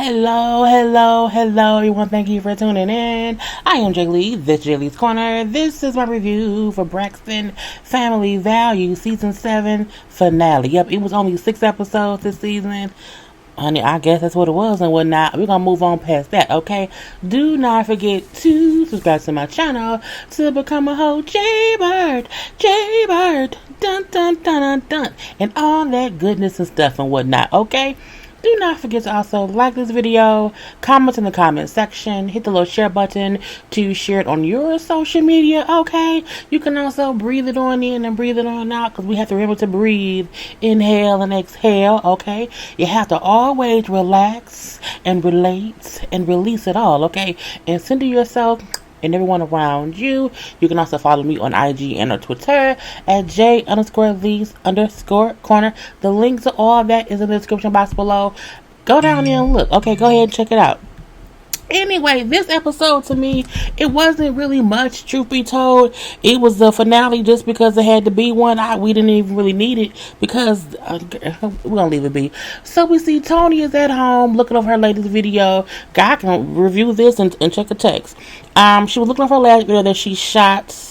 Hello, everyone. Thank you for tuning in. I am JayLee. This is JLeesCorner. This is my review for Braxton Family Values Season 7 finale. Yep, it was only 6 episodes this season. Honey, I guess that's what it was and whatnot. We're going to move on past that, okay? Do not forget to subscribe to my channel to become a whole JayBird. Dun, dun, dun, dun, dun. And all that goodness and stuff and whatnot, okay? Do not forget to also like this video, comment in the comment section, hit the little share button to share it on your social media, okay? You can also breathe it on in and breathe it on out because we have to remember to breathe, inhale and exhale, okay? You have to always relax and relate and release it all, okay? And center yourself and everyone around you. You can also follow me on IG and on Twitter at J_Lees_Corner. The link to all of that is in the description box below. Go down there and look. Okay, go ahead and check it out. Anyway, this episode to me, it wasn't really much, truth be told. It was the finale just because it had to be one. We didn't even really need it because we're going to leave it be. So we see Toni is at home looking over her latest video. God can review this and check the text. She was looking over her last video that she shot.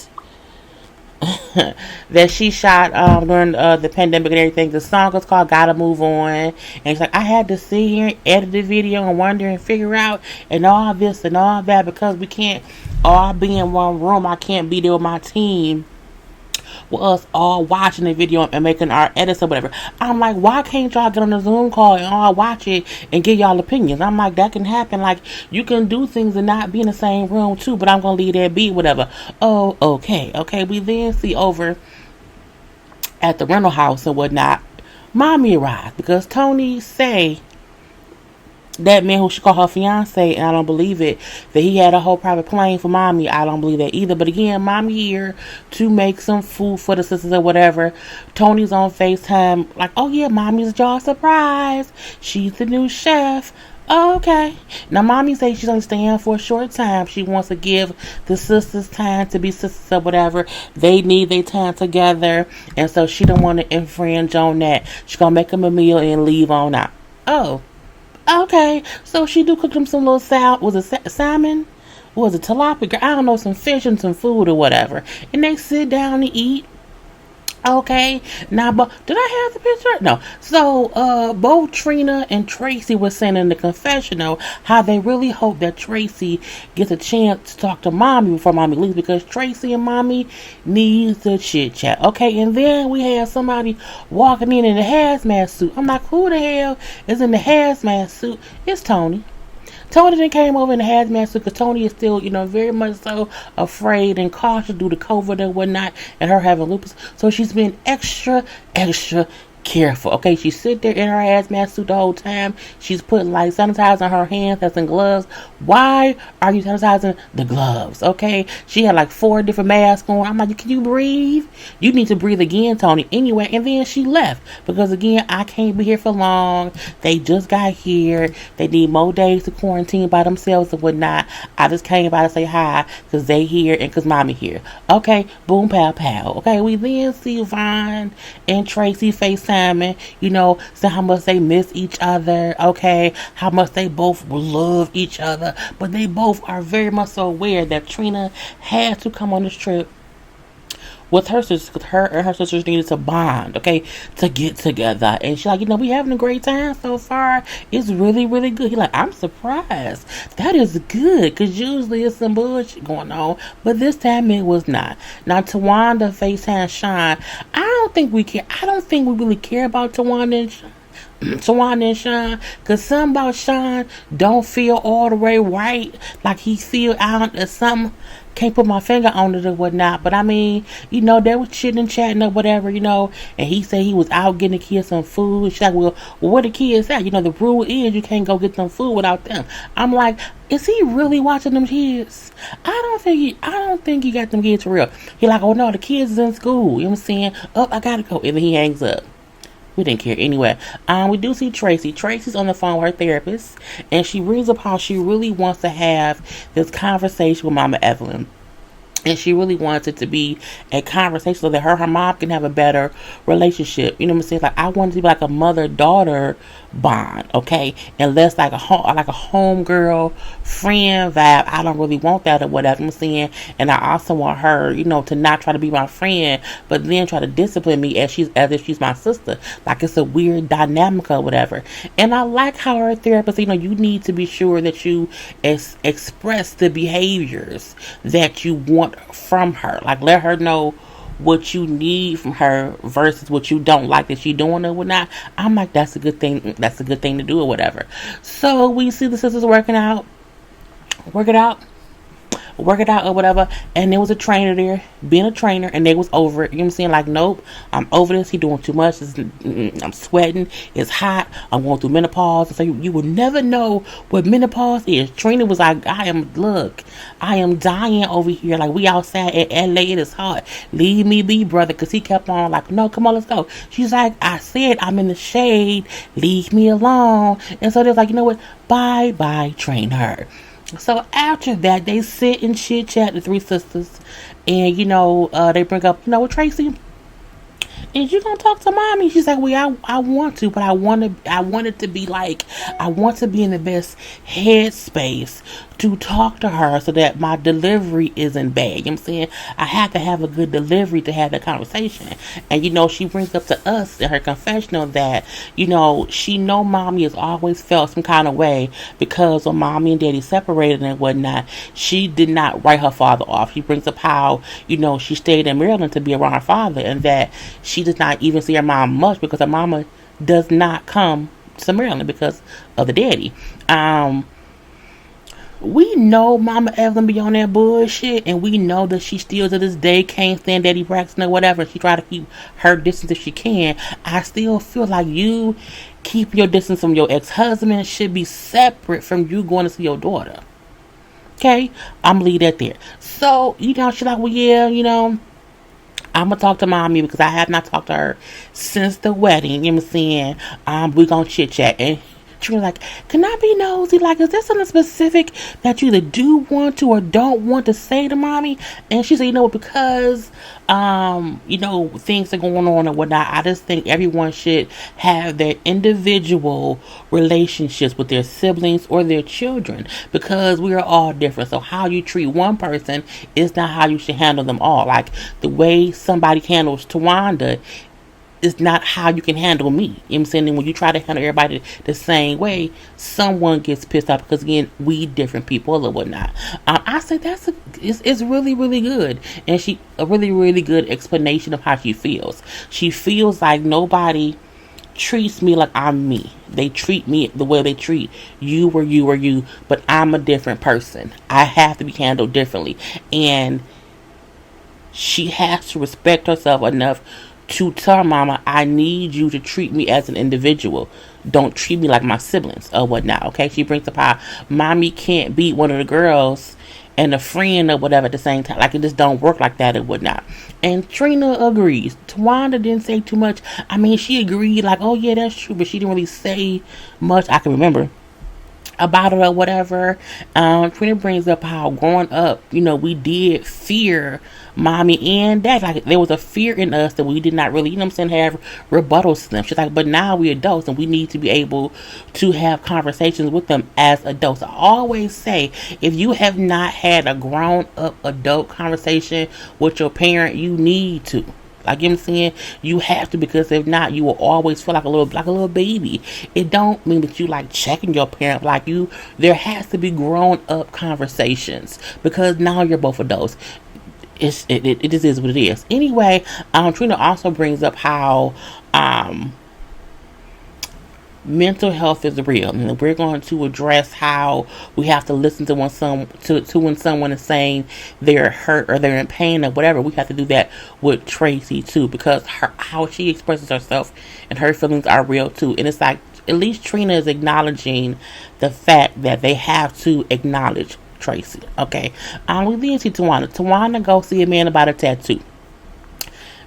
During the pandemic and everything. The song is called Gotta Move On, and it's like I had to sit here and edit the video and wonder and figure out and all this and all that because we can't all be in one room. I can't be there with my team with us all watching the video and making our edits or whatever. I'm like, why can't y'all get on the Zoom call and all watch it and give y'all opinions? I'm like, that can happen. Like, you can do things and not be in the same room too, but I'm gonna leave that be, whatever. Oh, okay. We then see over at the rental house and whatnot, mommy arrived because Toni say that man who she called her fiance, and I don't believe it, that he had a whole private plane for mommy. I don't believe that either. But again, mommy here to make some food for the sisters or whatever. Toni's on FaceTime like, oh yeah, mommy's jaw surprise. She's the new chef. Okay. Now mommy says she's only staying for a short time. She wants to give the sisters time to be sisters or whatever. They need their time together. And so she don't want to infringe on that. She's going to make them a meal and leave on out. Oh. Okay, so she do cook them some little was it salmon? Was it tilapia? I don't know, some fish and some food or whatever. And they sit down and eat. Okay, now, but did I have the picture? No. So, both Trina and Tracy were saying in the confessional how they really hope that Tracy gets a chance to talk to mommy before mommy leaves because Tracy and mommy needs to chit chat. Okay, and then we have somebody walking in a hazmat suit. I'm like, who the hell is in the hazmat suit? It's Toni. Toni then came over in the hazmat suit because Toni is still, very much so afraid and cautious due to COVID and whatnot and her having lupus. So she's been extra careful. Okay, she sit there in her hazmat suit the whole time. She's putting like sanitizer on her hands, that's in gloves. Why are you sanitizing the gloves? Okay, she had like 4 different masks on. I'm like, can you breathe? You need to breathe again, Toni. Anyway, and then she left because again, I can't be here for long. They just got here. They need more days to quarantine by themselves and whatnot. I just came by to say hi because they here and because mommy here. Okay, boom, pow, pow. Okay, we then see Vaughn and Tracy FaceTime. Say how much they miss each other, okay, how much they both love each other, but they both are very much so aware that Trina had to come on this trip with her sisters because her and her sisters needed to bond, okay, to get together. And she's like, we having a great time so far. It's really good. He's like, I'm surprised. That is good because usually it's some bullshit going on, but this time it was not. Now Tawanda FaceTime Sean. I don't think we really care about Tawanda and Sean, because something about Sean don't feel all the way right. Like he feel out or something. Can't put my finger on it or whatnot, but I mean, they were chitting and chatting or whatever, and he said he was out getting the kids some food. She's like, well, where the kids at? The rule is you can't go get some food without them. I'm like, is he really watching them kids? I don't think he got them kids for real. He like, oh no, the kids is in school. You know what I'm saying? Oh, I gotta go. And then he hangs up. We didn't care. Anyway, we do see Tracy. Tracy's on the phone with her therapist, and she brings up how she really wants to have this conversation with Mama Evelyn. And she really wants it to be a conversation so that her mom can have a better relationship. You know what I'm saying? Like, I want it to be like a mother-daughter bond, okay? And less like a homegirl friend vibe. I don't really want that or whatever. I'm saying, and I also want her, to not try to be my friend, but then try to discipline me as if she's my sister. Like, it's a weird dynamic or whatever. And I like how her therapist, you need to be sure that you express the behaviors that you want from her. Like, let her know what you need from her versus what you don't like that she doing or whatnot. I'm like, that's a good thing. That's a good thing to do or whatever. So we see the sisters work it out or whatever, and there was a trainer there being a trainer, and they was over it. You know what I'm saying? Like, nope, I'm over this. He doing too much. I'm sweating. It's hot. I'm going through menopause. So you will never know what menopause is. Trina was like, I am dying over here. Like, we outside at LA. It is hot. Leave me be, brother. Because he kept on like, no, come on, let's go. She's like, I said I'm in the shade. Leave me alone. And so they're like, you know what? Bye, trainer. So after that, they sit and chit chat, the three sisters, and they bring up, Tracy, is you gonna talk to mommy? She's like, well, I want to, but I want it to be like, I want to be in the best headspace to talk to her so that my delivery isn't bad. You know what I'm saying? I have to have a good delivery to have that conversation. And she brings up to us in her confessional that, she know mommy has always felt some kind of way because when mommy and daddy separated and whatnot, she did not write her father off. She brings up how, she stayed in Maryland to be around her father, and that she does not even see her mom much because her mama does not come to Maryland because of the daddy. We know Mama Evelyn be on that bullshit, and we know that she still to this day can't stand Daddy Braxton or whatever. She try to keep her distance if she can. I still feel like you keep your distance from your ex-husband should be separate from you going to see your daughter. Okay? I'm gonna leave that there. So, she's like, well, yeah, I'm gonna talk to mommy because I have not talked to her since the wedding. You know what I'm saying? We're gonna chit chat. And she was like, can I be nosy? Like, is there something specific that you either do want to or don't want to say to mommy? And she said, because, things are going on and whatnot. I just think everyone should have their individual relationships with their siblings or their children because we are all different. So how you treat one person is not how you should handle them all. Like, the way somebody handles Tawanda is not how you can handle me. You know what I'm saying? And when you try to handle everybody the same way, someone gets pissed off because, again, we different people or whatnot. I said it's really, really good. And she, a really, really good explanation of how she feels. She feels like nobody treats me like I'm me. They treat me the way they treat you or you or you, but I'm a different person. I have to be handled differently. And she has to respect herself enough to tell her mama, I need you to treat me as an individual. Don't treat me like my siblings or whatnot. Okay? She brings up how mommy can't beat one of the girls and a friend or whatever at the same time. Like, it just don't work like that or whatnot. And Trina agrees. Tawanda didn't say too much. I mean, she agreed, like, oh yeah, that's true, but she didn't really say much. I can remember about it or whatever. Trina brings up how growing up, we did fear mommy and dad. Like, there was a fear in us that we did not really, have rebuttals to them. She's like, but now we're adults and we need to be able to have conversations with them as adults. I always say, if you have not had a grown up adult conversation with your parent, you need to. Like, you know what I'm saying? You have to, because if not, you will always feel like a little baby. It don't mean that you like checking your parent like you. There has to be grown up conversations because now you're both adults. It just is what it is. Anyway, Trina also brings up how mental health is real, and we're going to address how we have to listen to when someone is saying they're hurt or they're in pain or whatever. We have to do that with Tracy too, because how she expresses herself and her feelings are real too. And it's like, at least Trina is acknowledging the fact that they have to acknowledge Tracy. Okay. We then see Tawanda go see a man about a tattoo.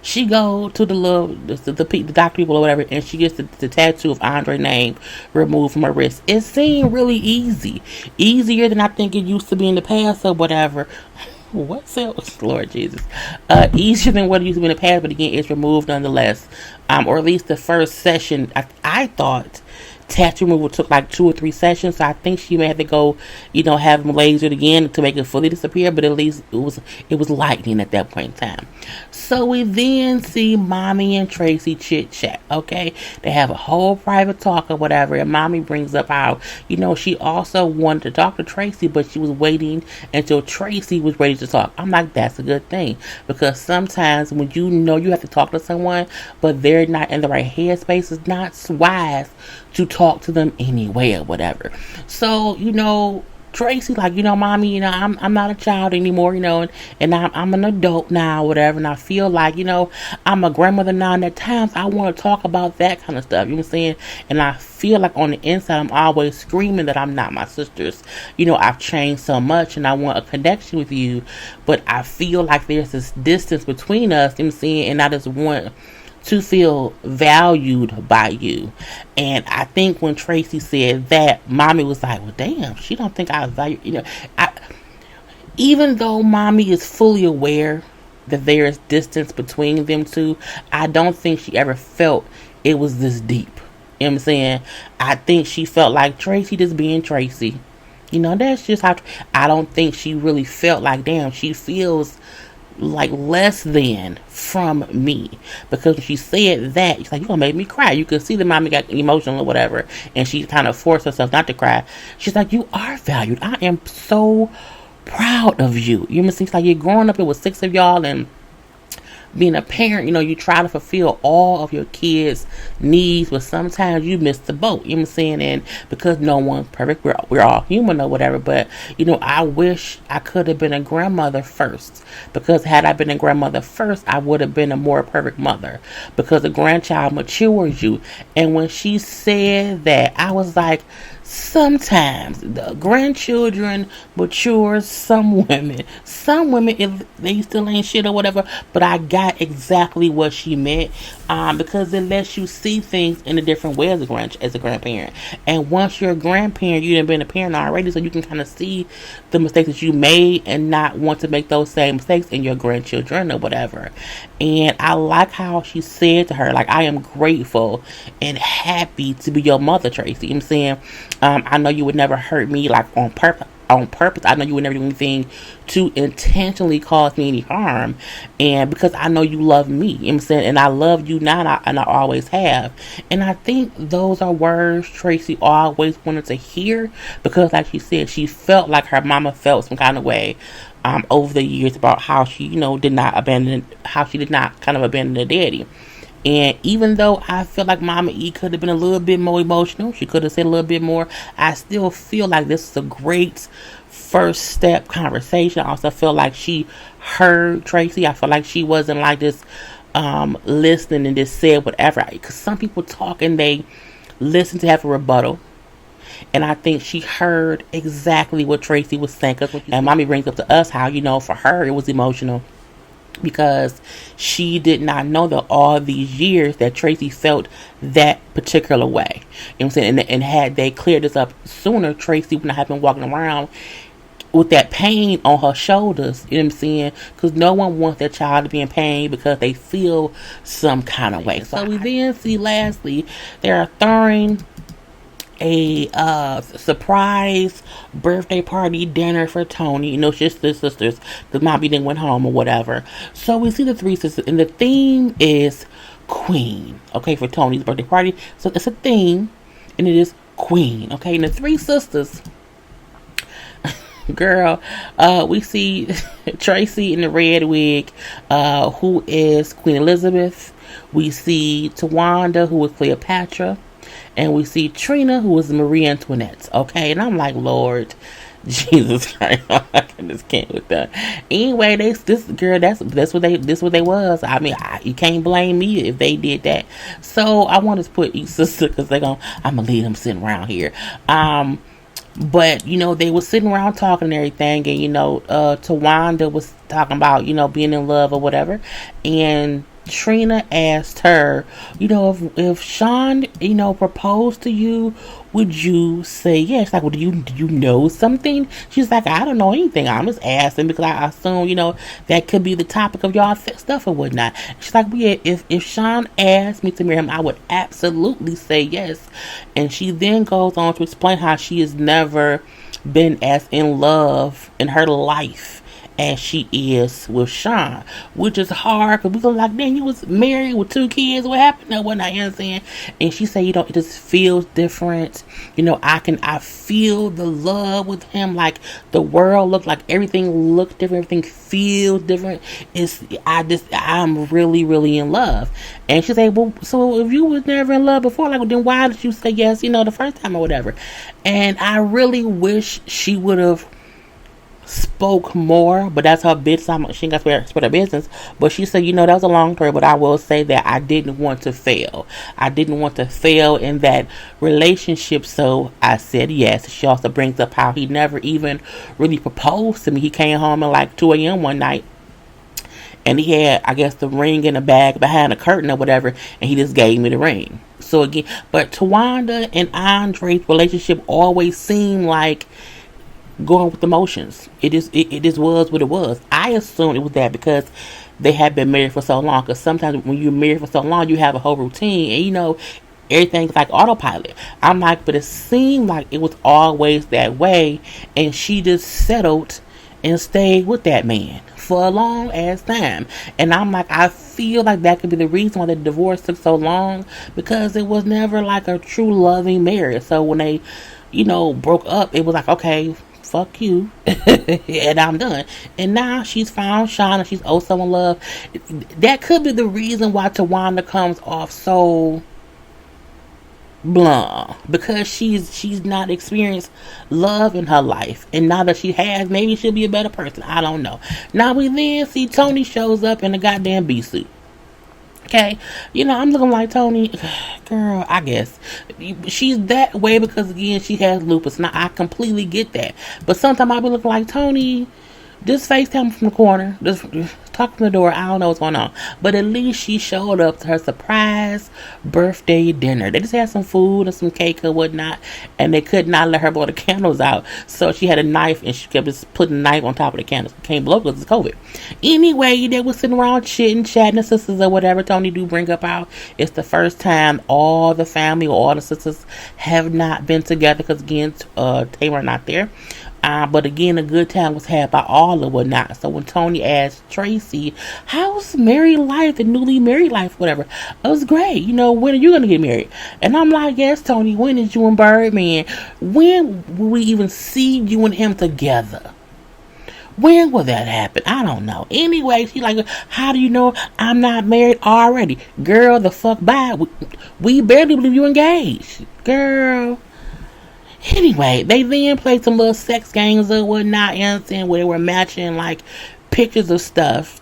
She go to the doctor people or whatever, and she gets the tattoo of Andre's name removed from her wrist. It seemed really easy. Easier than I think it used to be in the past or whatever. What's else? Lord Jesus. Easier than what it used to be in the past, but again, it's removed nonetheless. Or at least the first session, I thought tattoo removal took like 2 or 3 sessions, so I think she may have to go, have them lasered again to make it fully disappear, but at least it was lightning at that point in time. So we then see Mommy and Tracy chit chat, okay? They have a whole private talk or whatever, and Mommy brings up how, she also wanted to talk to Tracy, but she was waiting until Tracy was ready to talk. I'm like, that's a good thing, because sometimes when you have to talk to someone, but they're not in the right headspace, it's not wise to talk to them anyway or whatever. So, Tracy, like, Mommy, I'm not a child anymore, and I'm an adult now, whatever, and I feel like, I'm a grandmother now, and at times I want to talk about that kind of stuff, you know what I'm saying? And I feel like on the inside, I'm always screaming that I'm not my sisters. I've changed so much, and I want a connection with you, but I feel like there's this distance between us, you know what I'm saying? And I just want to feel valued by you. And I think when Tracy said that, Mommy was like, well, damn, she don't think I value, even though Mommy is fully aware that there is distance between them two, I don't think she ever felt it was this deep. You know what I'm saying? I think she felt like Tracy just being Tracy. That's just how, I don't think she really felt like, damn, she feels like less than from me, because when she said that, she's like, you're gonna make me cry. You could see the Mommy got emotional or whatever, and she kind of forced herself not to cry. She's like, you are valued. I am so proud of you. You know, it's like you're growing up, it was 6 of y'all, and being a parent, you try to fulfill all of your kids' needs, but sometimes you miss the boat, you know what I'm saying? And because no one's perfect, we're all human or whatever, but, I wish I could have been a grandmother first, because had I been a grandmother first, I would have been a more perfect mother, because a grandchild matures you. And when she said that, I was like, sometimes the grandchildren mature some women, if they still ain't shit or whatever, but I got exactly what she meant, because it lets you see things in a different way as a grandparent. And once you're a grandparent, you done been a parent already, so you can kind of see the mistakes that you made and not want to make those same mistakes in your grandchildren or whatever. And I like how she said to her, like, I am grateful and happy to be your mother, Tracy. You know what I'm saying? I know you would never hurt me, like, on purpose. I know you would never do anything to intentionally cause me any harm, and because I know you love me, you know what I'm saying, and I love you now, and I always have. And I think those are words Tracy always wanted to hear, because like she said, she felt like her mama felt some kind of way over the years about how she, did not kind of abandon the daddy. And even though I feel like Mama E could have been a little bit more emotional, she could have said a little bit more, I still feel like this is a great first step conversation. I also feel like she heard Tracy. I feel like she wasn't like this listening and just said whatever. Because some people talk and they listen to have a rebuttal. And I think she heard exactly what Tracy was saying. And Mommy brings up to us how, for her it was emotional, because she did not know that all these years that Tracy felt that particular way. You know what I'm saying? And had they cleared this up sooner, Tracy would not have been walking around with that pain on her shoulders. You know what I'm saying? Because no one wants their child to be in pain because they feel some kind of way. So we then see, lastly, they are throwing a surprise birthday party dinner for Tony. It's just the sisters, because Mommy then went home or whatever. So we see the 3 sisters, and the theme is Queen, okay, for Tony's birthday party. So it's a theme, and it is Queen, okay. And the 3 sisters, girl, we see Tracy in the red wig, who is Queen Elizabeth. We see Tawanda, who is Cleopatra. And we see Trina, who was Marie Antoinette. Okay, and I'm like, Lord Jesus Christ, I just can't with that. Anyway, this what they was. I mean, you can't blame me if they did that. So I want to put each sister, because I'm gonna leave them sitting around here. But they were sitting around talking and everything, and Tawanda was talking about being in love or whatever, and Trina asked her, if Sean, proposed to you, would you say yes? Like, well, do you know something? She's like, I don't know anything. I'm just asking because I assume, that could be the topic of y'all stuff or whatnot. She's like, well, yeah, if Sean asked me to marry him, I would absolutely say yes. And she then goes on to explain how she has never been as in love in her life as she is with Sean, which is hard because we go like, man, you was married with 2 kids. What happened? No, what? You understand? And she said, it just feels different. I feel the love with him. Like the world looked like everything looked different. Everything feels different. I'm really, really in love. And she said, well, so if you was never in love before, like, well, then why did you say yes? The first time or whatever. And I really wish she would have spoke more, but that's her business. She got to spread her business. But she said, that was a long story, but I will say that I didn't want to fail. I didn't want to fail in that relationship, so I said yes. She also brings up how he never even really proposed to me. He came home at like 2 a.m. one night, and he had, I guess, the ring in a bag behind a curtain or whatever, and he just gave me the ring. So again, but Tawanda and Andre's relationship always seemed like going with emotions. It just was what it was. I assumed it was that because they had been married for so long. Because sometimes when you're married for so long, you have a whole routine, and everything's like autopilot. I'm like, but it seemed like it was always that way, and she just settled and stayed with that man for a long ass time. And I'm like, I feel like that could be the reason why the divorce took so long, because it was never like a true loving marriage. So when they broke up, it was like, okay, fuck you, and I'm done. And now she's found Sean and she's also in love. That could be the reason why Tawanda comes off so blah, because she's not experienced love in her life, and now that she has, maybe she'll be a better person. I don't know. Now we then see Tony shows up in a goddamn bee suit. Okay, I'm looking like, Tony, girl, I guess she's that way because, again, she has lupus. Now, I completely get that. But sometimes I'll be looking like, Tony, just FaceTime from the corner. Just talk from the door. I don't know what's going on. But at least she showed up to her surprise birthday dinner. They just had some food and some cake and whatnot, and they could not let her blow the candles out. So she had a knife, and she kept just putting the knife on top of the candles. Can't blow because it's COVID. Anyway, they were sitting around chatting, the sisters or whatever. Tony do bring up how it's the first time all the family or all the sisters have not been together because, again, Tamar not there. But again, a good time was had by all or whatnot. So when Tony asked Tracy, how's married life, the newly married life, whatever, it was great. When are you going to get married? And I'm like, yes, Tony, when is you and Birdman? When will we even see you and him together? When will that happen? I don't know. Anyway, she's like, how do you know I'm not married already? Girl, the fuck bye. We barely believe you engaged. Girl. Anyway, they then played some little sex games or whatnot, where they were matching like pictures of stuff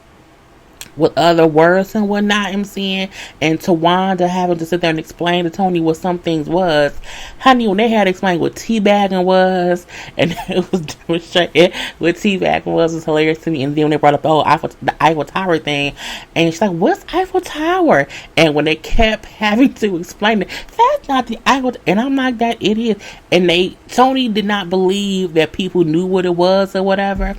with other words and whatnot, and Tawanda having to sit there and explain to Tony what some things was. Honey, when they had to explain what teabagging was, and it was demonstrated what teabagging was hilarious to me. And then when they brought up the Eiffel Tower thing, and she's like, what's Eiffel Tower? And when they kept having to explain it, that's not the Eiffel Tower. And I'm like, that it is. And Tony did not believe that people knew what it was or whatever.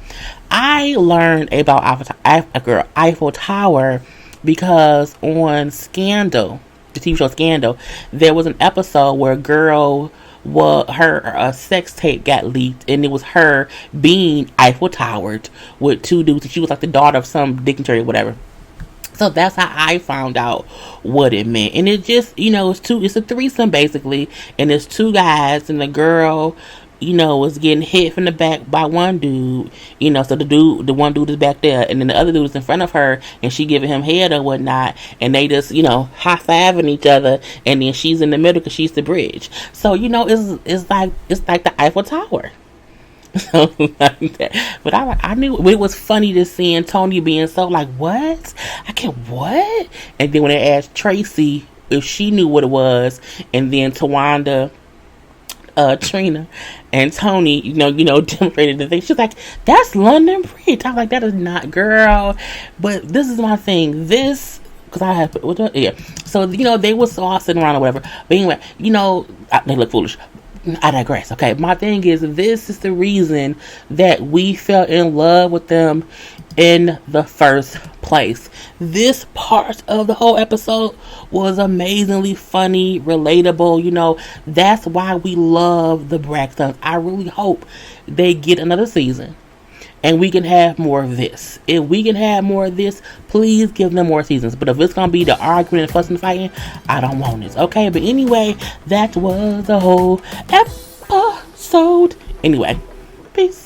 I learned about Eiffel Tower because on Scandal, the TV show Scandal, there was an episode where a girl, her sex tape got leaked, and it was her being Eiffel Towered with 2 dudes, and she was like the daughter of some dignitary or whatever. So that's how I found out what it meant. And it just, it's a threesome basically, and it's 2 guys, and the girl was getting hit from the back by one dude, so the one dude is back there, and then the other dude is in front of her, and she giving him head or whatnot, and they just, high-fiving each other, and then she's in the middle because she's the bridge. So, it's like the Eiffel Tower. So, like that. But I knew it was funny to see Tony being so like, what? I can't, what? And then when they asked Tracy if she knew what it was, and then Tawanda, Trina and Tony, demonstrated the thing. She's like, that's London Bridge. I was like, that is not, girl. But this is my thing. This because I have, yeah. So, they was all sitting around or whatever. But anyway, they look foolish. I digress. Okay, my thing is, this is the reason that we fell in love with them in the first place. This part of the whole episode was amazingly funny, relatable. That's why we love the Braxtons. I really hope they get another season and we can have more of this. If we can have more of this, please give them more seasons. But if it's going to be the arguing and fussing and fighting, I don't want it. Okay, but anyway, that was the whole episode. Anyway, peace.